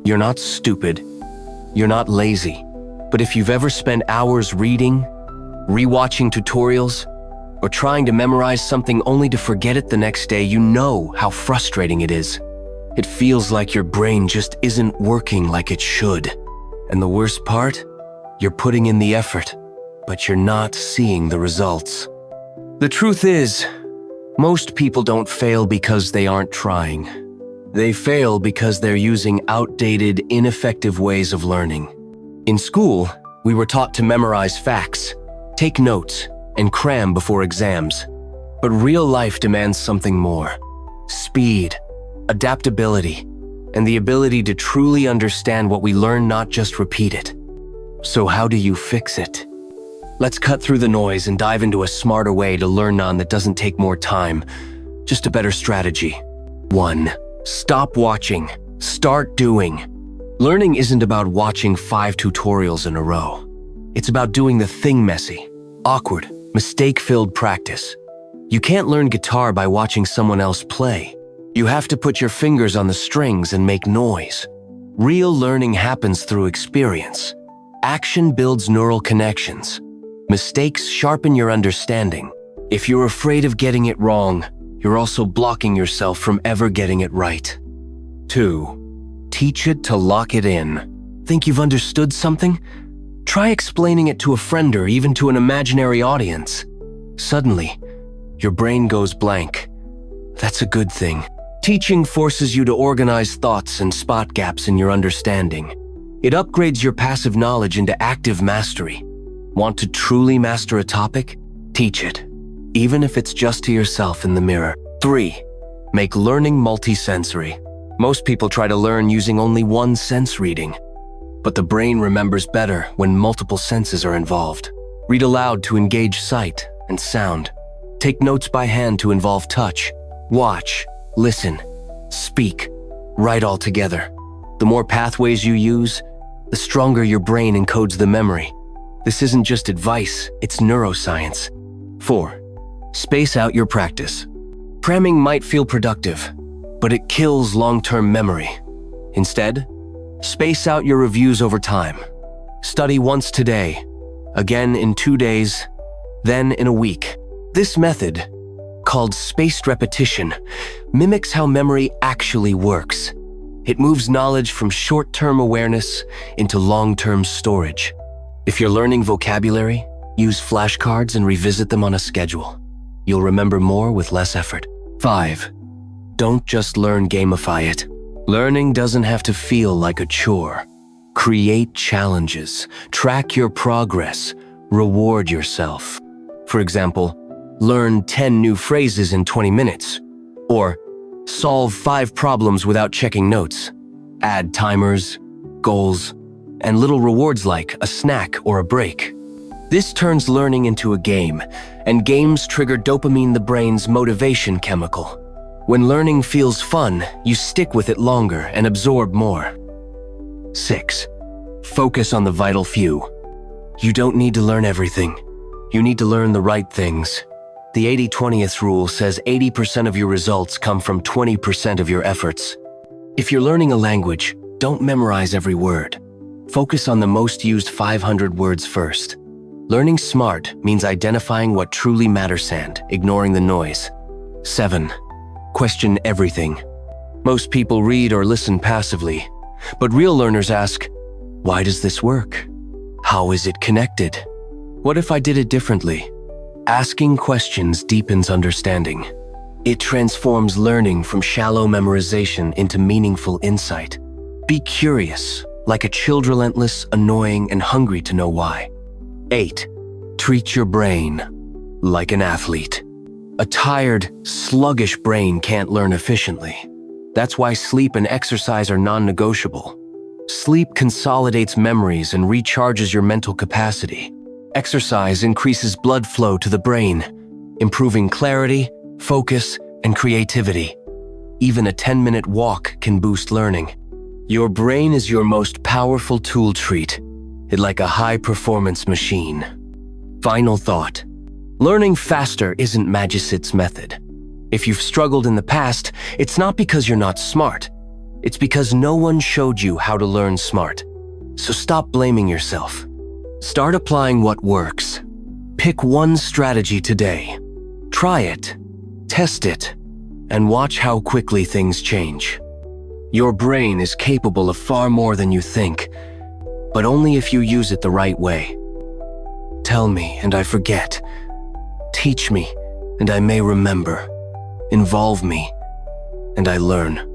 You're not stupid. You're not lazy. But if you've ever spent hours reading, rewatching tutorials, or trying to memorize something only to forget it the next day, you know how frustrating it is. It feels like your brain just isn't working like it should. And the worst part? You're putting in the effort, but you're not seeing the results. The truth is, most people don't fail because they aren't trying. They fail because they're using outdated, ineffective ways of learning. In school, we were taught to memorize facts, take notes, and cram before exams. But real life demands something more: speed, adaptability, and the ability to truly understand what we learn, not just repeat it. So how do you fix it? Let's cut through the noise and dive into a smarter way to learn on that doesn't take more time, just a better strategy. 1. Stop watching. Start doing. Learning isn't about watching 5 tutorials in a row. It's about doing the thing: messy, awkward, mistake-filled practice. You can't learn guitar by watching someone else play. You have to put your fingers on the strings and make noise. Real learning happens through experience. Action builds neural connections. Mistakes sharpen your understanding. If you're afraid of getting it wrong, you're also blocking yourself from ever getting it right. 2. Teach it to lock it in. Think you've understood something? Try explaining it to a friend or even to an imaginary audience. Suddenly, your brain goes blank. That's a good thing. Teaching forces you to organize thoughts and spot gaps in your understanding. It upgrades your passive knowledge into active mastery. Want to truly master a topic? Teach it, even if it's just to yourself in the mirror. 3. Make learning multisensory. Most people try to learn using only one sense reading. But the brain remembers better when multiple senses are involved. Read aloud to engage sight and sound. Take notes by hand to involve touch. Watch, listen, speak, write all together. The more pathways you use, the stronger your brain encodes the memory. This isn't just advice, it's neuroscience. 4. Space out your practice. Cramming might feel productive, but it kills long-term memory. Instead, space out your reviews over time. Study once today, again in 2 days, then in a week. This method, called spaced repetition, mimics how memory actually works. It moves knowledge from short-term awareness into long-term storage. If you're learning vocabulary, use flashcards and revisit them on a schedule. You'll remember more with less effort. 5. Don't just learn, gamify it. Learning doesn't have to feel like a chore. Create challenges, track your progress, reward yourself. For example, learn 10 new phrases in 20 minutes, or solve 5 problems without checking notes. Add timers, goals, and little rewards like a snack or a break. This turns learning into a game, and games trigger dopamine, the brain's motivation chemical. When learning feels fun, you stick with it longer and absorb more. 6. Focus on the vital few. You don't need to learn everything. You need to learn the right things. The 80-20th rule says 80% of your results come from 20% of your efforts. If you're learning a language, don't memorize every word. Focus on the most used 500 words first. Learning smart means identifying what truly matters and ignoring the noise. 7. Question everything. Most people read or listen passively, but real learners ask, why does this work? How is it connected? What if I did it differently? Asking questions deepens understanding. It transforms learning from shallow memorization into meaningful insight. Be curious, like a child, relentless, annoying, and hungry to know why. 8. Treat your brain like an athlete. A tired, sluggish brain can't learn efficiently. That's why sleep and exercise are non-negotiable. Sleep consolidates memories and recharges your mental capacity. Exercise increases blood flow to the brain, improving clarity, focus, and creativity. Even a 10-minute walk can boost learning. Your brain is your most powerful tool. Treat it like a high-performance machine. Final thought. Learning faster isn't Magicit's method. If you've struggled in the past, it's not because you're not smart. It's because no one showed you how to learn smart. So stop blaming yourself. Start applying what works. Pick one strategy today. Try it, test it, and watch how quickly things change. Your brain is capable of far more than you think, but only if you use it the right way. Tell me, and I forget. Teach me, and I may remember. Involve me, and I learn.